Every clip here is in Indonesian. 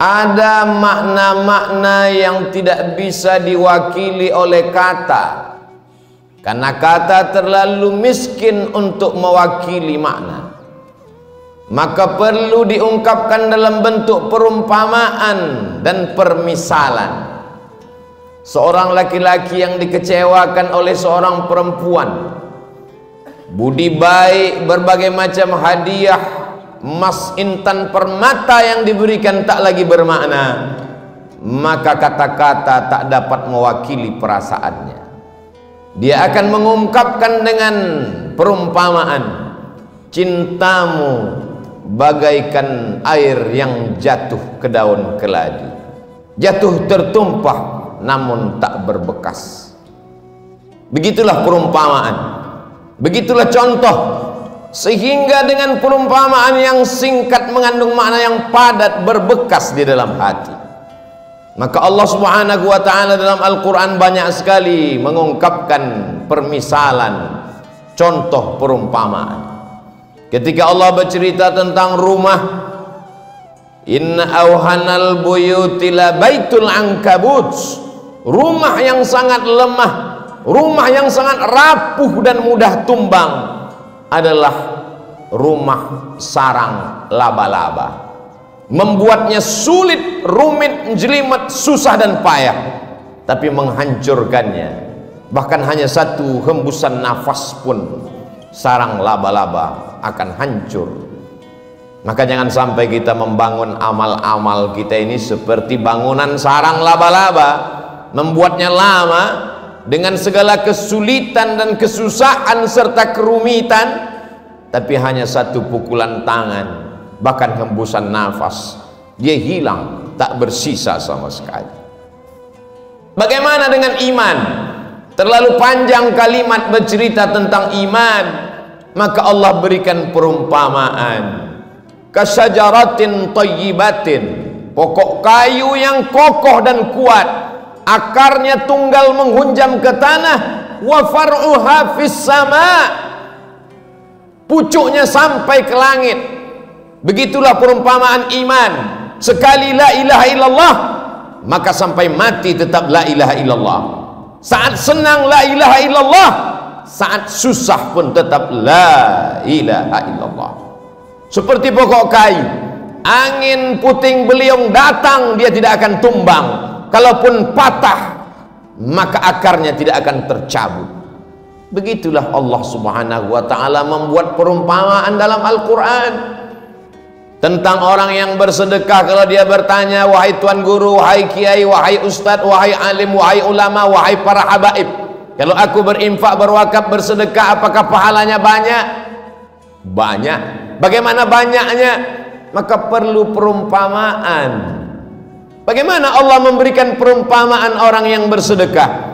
Ada makna-makna yang tidak bisa diwakili oleh kata, karena kata terlalu miskin untuk mewakili makna. Maka perlu diungkapkan dalam bentuk perumpamaan dan permisalan. Seorang laki-laki yang dikecewakan oleh seorang perempuan, budi baik, berbagai macam hadiah, emas, intan, permata yang diberikan tak lagi bermakna, maka kata-kata tak dapat mewakili perasaannya. Dia akan mengungkapkan dengan perumpamaan, cintamu bagaikan air yang jatuh ke daun keladi, jatuh tertumpah namun tak berbekas. Begitulah perumpamaan, begitulah contoh. Sehingga dengan perumpamaan yang singkat mengandung makna yang padat, berbekas di dalam hati. Maka Allah Subhanahu wa ta'ala dalam Al-Quran banyak sekali mengungkapkan permisalan, contoh perumpamaan. Ketika Allah bercerita tentang rumah, inna awhanal buyuti la baitul ankabut, rumah yang sangat lemah, rumah yang sangat rapuh dan mudah tumbang adalah rumah sarang laba-laba. Membuatnya sulit, rumit, jelimet, susah dan payah, tapi menghancurkannya, bahkan hanya satu hembusan nafas pun sarang laba-laba akan hancur. Maka jangan sampai kita membangun amal-amal kita ini seperti bangunan sarang laba-laba, membuatnya lama dengan segala kesulitan dan kesusahan serta kerumitan, tapi hanya satu pukulan tangan, bahkan hembusan nafas, dia hilang, tak bersisa sama sekali. Bagaimana dengan iman? Terlalu panjang kalimat bercerita tentang iman, maka Allah berikan perumpamaan. Kasyajaratin thayyibatin, pokok kayu yang kokoh dan kuat, akarnya tunggal menghunjam ke tanah, wa far'uha fis sama, pucuknya sampai ke langit. Begitulah perumpamaan iman. Sekali la ilaha illallah, maka sampai mati tetap la ilaha illallah. Saat senang la ilaha illallah, saat susah pun tetap la ilaha illallah. Seperti pokok kayu, angin puting beliung datang, dia tidak akan tumbang. Kalaupun patah, maka akarnya tidak akan tercabut. Begitulah Allah Subhanahu wa ta'ala membuat perumpamaan dalam Al-Quran tentang orang yang bersedekah. Kalau dia bertanya, wahai tuan guru, wahai kiai, wahai ustadz, wahai alim, wahai ulama, wahai para habaib, kalau aku berinfak, berwakaf, bersedekah, apakah pahalanya banyak? Banyak. Bagaimana banyaknya? Maka perlu perumpamaan. Bagaimana Allah memberikan perumpamaan orang yang bersedekah?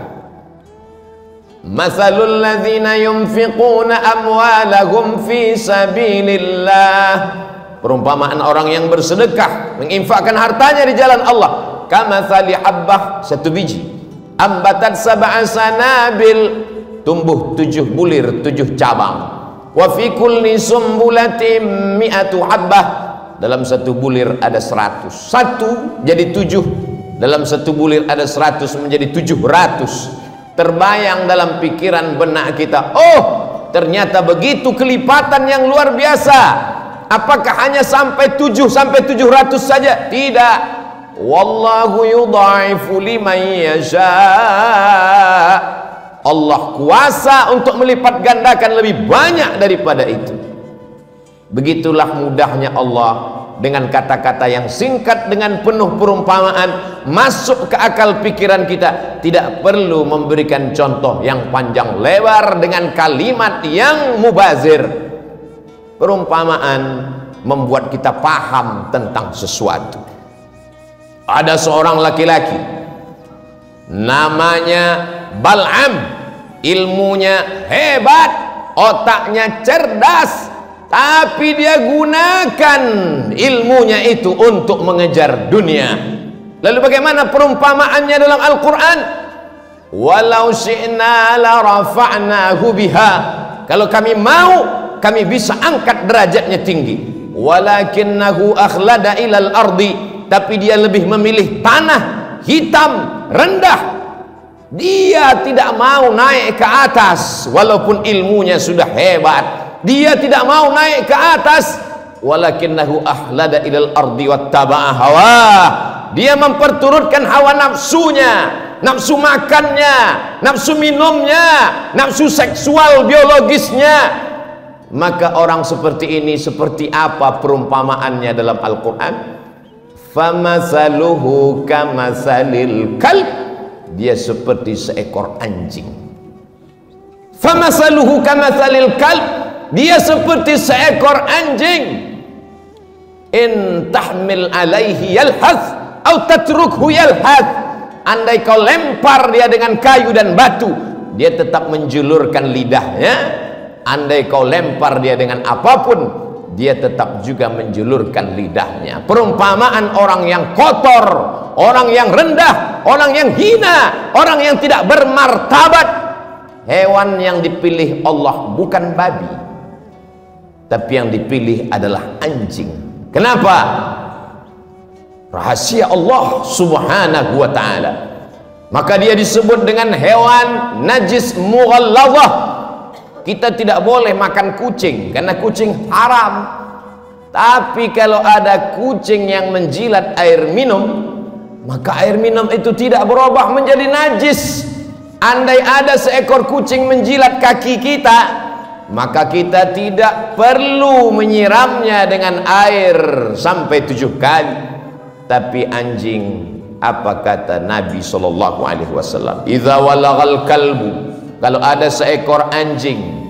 Mathalul ladzina yunfiquna amwalahum fi sabilillah, perumpamaan orang yang bersedekah, menginfakkan hartanya di jalan Allah. Kamathali habbah, satu biji, ambatat sab'a sanabil, tumbuh 7 bulir, 7 cabang. Wa fi kulli sumbulatin mi'atu habbah, dalam satu bulir ada 100. Satu jadi 7, dalam satu bulir ada 100, menjadi 700. Terbayang dalam pikiran benak kita, oh ternyata begitu kelipatan yang luar biasa. Apakah hanya sampai 7 sampai 700 saja? Tidak. Wallahu yudha'ifu liman yasha. Allah kuasa untuk melipat gandakan lebih banyak daripada itu. Begitulah mudahnya Allah dengan kata-kata yang singkat, dengan penuh perumpamaan, masuk ke akal pikiran kita. Tidak perlu memberikan contoh yang panjang lebar dengan kalimat yang mubazir. Perumpamaan membuat kita paham tentang sesuatu. Ada seorang laki-laki namanya Bal'am, ilmunya hebat, otaknya cerdas, tapi dia gunakan ilmunya itu untuk mengejar dunia. Lalu bagaimana perumpamaannya dalam Al-Quran? Walau syi'na la rafa'nahu biha, kalau kami mau, kami bisa angkat derajatnya tinggi. Walakinnahu akhlada ilal ardi, tapi dia lebih memilih tanah hitam rendah. Dia tidak mau naik ke atas walaupun ilmunya sudah hebat. Dia tidak mau naik ke atas, walakinnahu ahlada ilal ardi wattaba'a hawa. Dia memperturutkan hawa nafsunya, nafsu makannya, nafsu minumnya, nafsu seksual biologisnya. Maka orang seperti ini seperti apa perumpamaannya dalam Al-Quran? Famasaluhu kamasalil kalb. Dia seperti seekor anjing. Famasaluhu kamasalil kalb. Dia seperti seekor anjing. In tahmil alaihi yalhath au tatrukhu yalhath. Andai kau lempar dia dengan kayu dan batu, dia tetap menjulurkan lidahnya. Andai kau lempar dia dengan apapun, dia tetap juga menjulurkan lidahnya. Perumpamaan orang yang kotor, orang yang rendah, orang yang hina, orang yang tidak bermartabat. Hewan yang dipilih Allah bukan babi, tapi yang dipilih adalah anjing. Kenapa? Rahasia Allah subhanahu wa ta'ala. Maka dia disebut dengan hewan najis mughalladhah. Kita tidak boleh makan kucing karena kucing haram. Tapi kalau ada kucing yang menjilat air minum, maka air minum itu tidak berubah menjadi najis. Andai ada seekor kucing menjilat kaki kita, maka kita tidak perlu menyiramnya dengan air sampai 7 kali. Tapi anjing, apa kata Nabi SAW? Idza walagal kalbu, kalau ada seekor anjing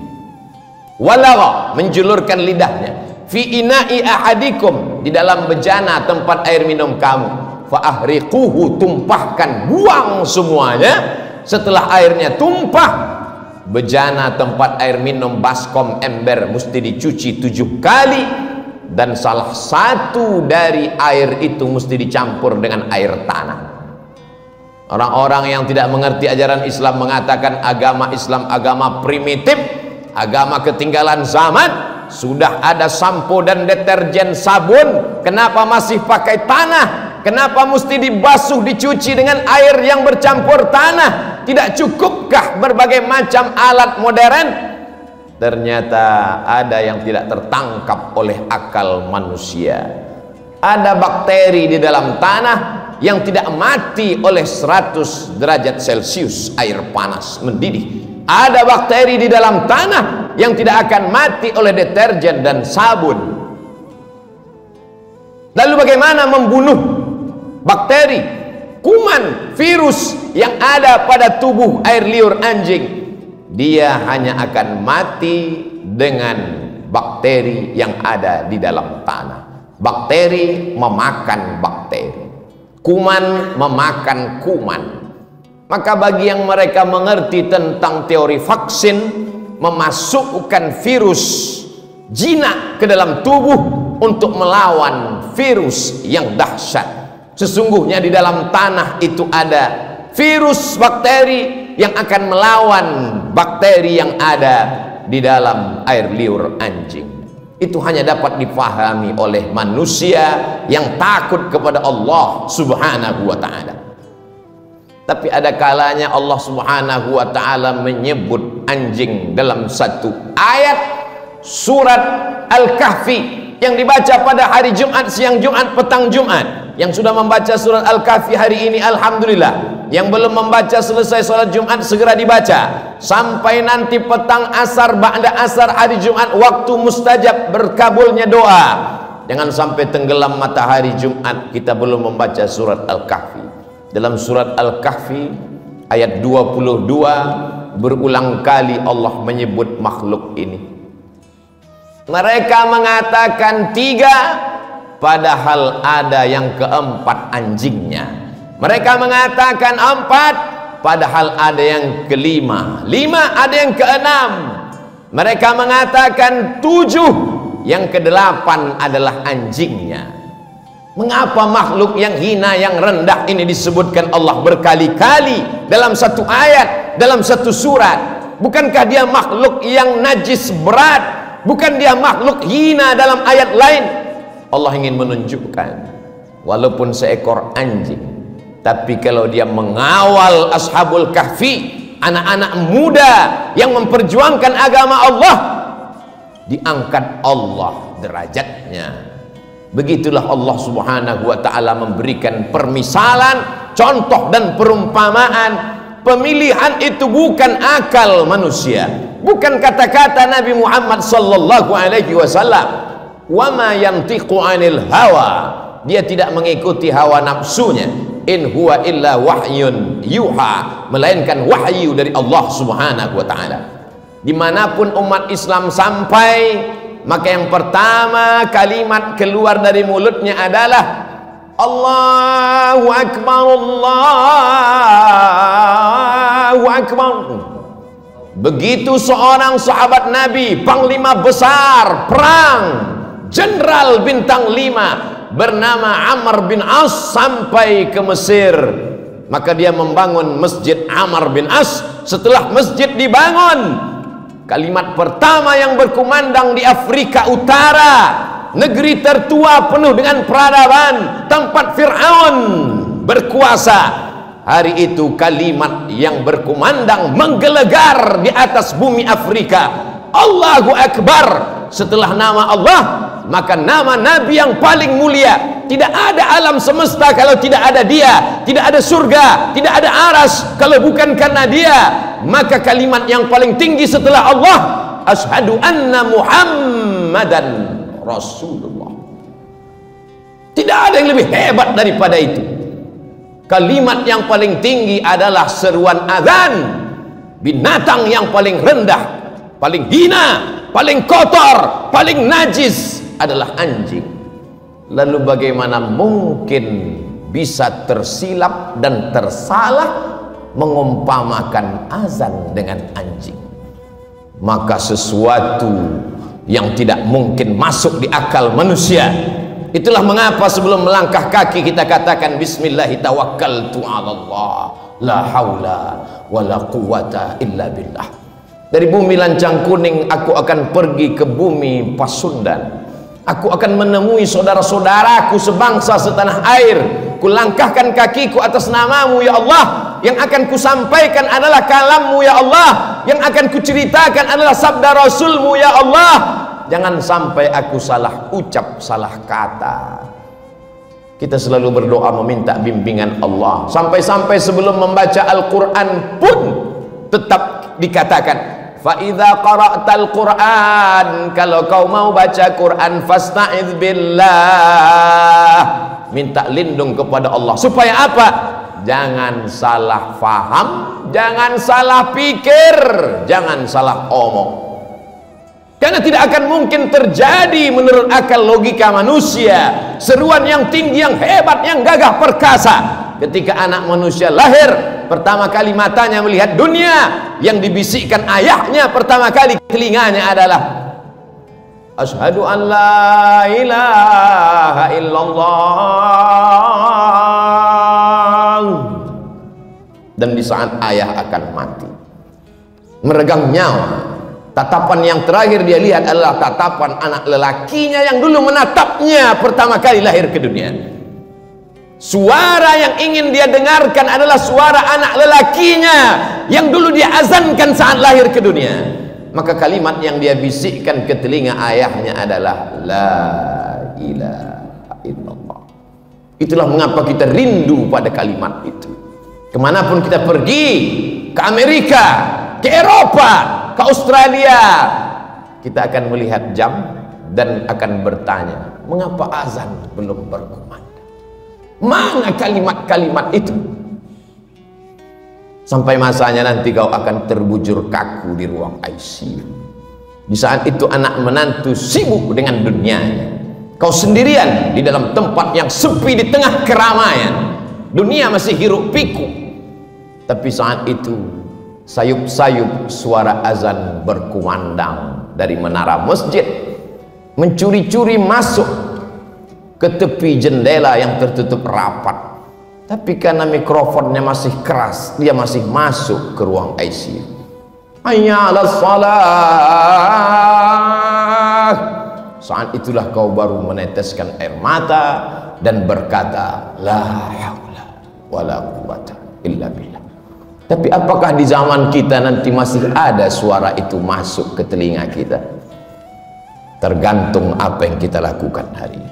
walagha, menjulurkan lidahnya, fi ina'i ahadikum, di dalam bejana tempat air minum kamu, fa ahriquhu, tumpahkan, buang semuanya. Setelah airnya tumpah, bejana tempat air minum, baskom, ember mesti dicuci 7 kali, dan salah satu dari air itu mesti dicampur dengan air tanah. Orang-orang yang tidak mengerti ajaran Islam mengatakan agama Islam agama primitif, agama ketinggalan zaman. Sudah ada sampo dan deterjen, sabun, kenapa masih pakai tanah? Kenapa mesti dibasuh, dicuci dengan air yang bercampur tanah? Tidak cukupkah berbagai macam alat modern? Ternyata ada yang tidak tertangkap oleh akal manusia. Ada bakteri di dalam tanah yang tidak mati oleh 100 derajat Celcius air panas mendidih. Ada bakteri di dalam tanah yang tidak akan mati oleh deterjen dan sabun. Lalu bagaimana membunuh bakteri, kuman, virus yang ada pada tubuh air liur anjing? Dia hanya akan mati dengan bakteri yang ada di dalam tanah. Bakteri memakan bakteri, kuman memakan kuman. Maka bagi yang mereka mengerti tentang teori vaksin, memasukkan virus jinak ke dalam tubuh untuk melawan virus yang dahsyat. Sesungguhnya di dalam tanah itu ada virus bakteri yang akan melawan bakteri yang ada di dalam air liur anjing. Itu hanya dapat dipahami oleh manusia yang takut kepada Allah subhanahu wa ta'ala. Tapi ada kalanya Allah subhanahu wa ta'ala menyebut anjing dalam satu ayat surat Al-Kahfi yang dibaca pada hari Jumat, siang Jumat, petang Jumat. Yang sudah membaca surat Al-Kahfi hari ini alhamdulillah. Yang belum membaca selesai sholat Jumat segera dibaca sampai nanti petang asar, ba'da asar hari Jumat, waktu mustajab berkabulnya doa. Jangan sampai tenggelam matahari Jumat kita belum membaca surat Al-Kahfi. Dalam surat Al-Kahfi ayat 22 berulang kali Allah menyebut makhluk ini. Mereka mengatakan 3, padahal ada yang keempat anjingnya. Mereka mengatakan 4, padahal ada yang kelima. 5, ada yang keenam. Mereka mengatakan 7, yang ke-8 adalah anjingnya. Mengapa makhluk yang hina, yang rendah ini disebutkan Allah berkali-kali dalam satu ayat, dalam satu surat? Bukankah dia makhluk yang najis berat? Bukan dia makhluk hina dalam ayat lain? Allah ingin menunjukkan walaupun seekor anjing, tapi kalau dia mengawal Ashabul Kahfi, anak-anak muda yang memperjuangkan agama Allah, diangkat Allah derajatnya. Begitulah Allah Subhanahu wa ta'ala memberikan permisalan, contoh dan perumpamaan. Pemilihan itu bukan akal manusia, bukan kata-kata Nabi Muhammad sallallahu alaihi wasallam. Wa ma yantiqu 'anil hawa, dia tidak mengikuti hawa nafsunya. In huwa illa wahyun yuha, melainkan wahyu dari Allah Subhanahu wa ta'ala. Dimanapun umat Islam sampai, maka yang pertama kalimat keluar dari mulutnya adalah Allahu Akbar, Allahu Akbar. Begitu seorang sahabat Nabi, panglima besar perang, jenderal bintang 5 bernama Amr bin As sampai ke Mesir, maka dia membangun Masjid Amr bin As. Setelah masjid dibangun, kalimat pertama yang berkumandang di Afrika Utara, negeri tertua penuh dengan peradaban, tempat Fir'aun berkuasa, hari itu kalimat yang berkumandang menggelegar di atas bumi Afrika, Allahu Akbar. Setelah nama Allah, maka nama Nabi yang paling mulia. Tidak ada alam semesta kalau tidak ada dia, tidak ada surga, tidak ada aras kalau bukan karena dia. Maka kalimat yang paling tinggi setelah Allah, asyhadu anna Muhammadan Rasulullah. Tidak ada yang lebih hebat daripada itu. Kalimat yang paling tinggi adalah seruan azan. Binatang yang paling rendah, paling hina, paling kotor, paling najis adalah anjing. Lalu bagaimana mungkin bisa tersilap dan tersalah mengumpamakan azan dengan anjing? Maka sesuatu yang tidak mungkin masuk di akal manusia. Itulah mengapa sebelum melangkah kaki kita katakan bismillahi tawakkaltu 'ala Allah, la haula wala quwata illa billah. Dari bumi Lancang Kuning aku akan pergi ke bumi Pasundan. Aku akan menemui saudara-saudaraku sebangsa setanah air. Kulangkahkan kakiku atas namamu ya Allah. Yang akan kusampaikan adalah kalammu ya Allah. Yang akan kuceritakan adalah sabda Rasulmu ya Allah. Jangan sampai aku salah ucap, salah kata. Kita selalu berdoa meminta bimbingan Allah. Sampai-sampai sebelum membaca Al-Quran pun tetap dikatakan, فَإِذَا قَرَأْتَ الْقُرْآنِ, kalau kau mau baca Quran, فَاسْتَعِذْ بِاللَّهِ, minta lindung kepada Allah. Supaya apa? Jangan salah faham, jangan salah pikir, jangan salah omong. Karena tidak akan mungkin terjadi menurut akal logika manusia seruan yang tinggi, yang hebat, yang gagah perkasa ketika anak manusia lahir. Pertama kali matanya melihat dunia, yang dibisikkan ayahnya pertama kali telinganya adalah asyhadu an la ilaha illallah. Dan di saat ayah akan mati, meregang nyawa, tatapan yang terakhir dia lihat adalah tatapan anak lelakinya yang dulu menatapnya pertama kali lahir ke dunia. Suara yang ingin dia dengarkan adalah suara anak lelakinya yang dulu dia azankan saat lahir ke dunia. Maka kalimat yang dia bisikkan ke telinga ayahnya adalah la ilaha illallah. Itulah mengapa kita rindu pada kalimat itu. Kemanapun kita pergi, ke Amerika, ke Eropa, ke Australia, kita akan melihat jam dan akan bertanya, mengapa azan belum berkumandang? Mana kalimat-kalimat itu? Sampai masanya nanti kau akan terbujur kaku di ruang ICU. Di saat itu anak menantu sibuk dengan dunianya, kau sendirian di dalam tempat yang sepi di tengah keramaian. Dunia masih hiruk pikuk. Tapi saat itu sayup-sayup suara azan berkumandang dari menara masjid, mencuri-curi masuk ke tepi jendela yang tertutup rapat. Tapi karena mikrofonnya masih keras, dia masih masuk ke ruang ICU. Hayya 'alas shalah. Saat itulah kau baru meneteskan air mata, dan berkata la haula wala quwata illa billah. Tapi apakah di zaman kita nanti masih ada suara itu masuk ke telinga kita? Tergantung apa yang kita lakukan hari ini.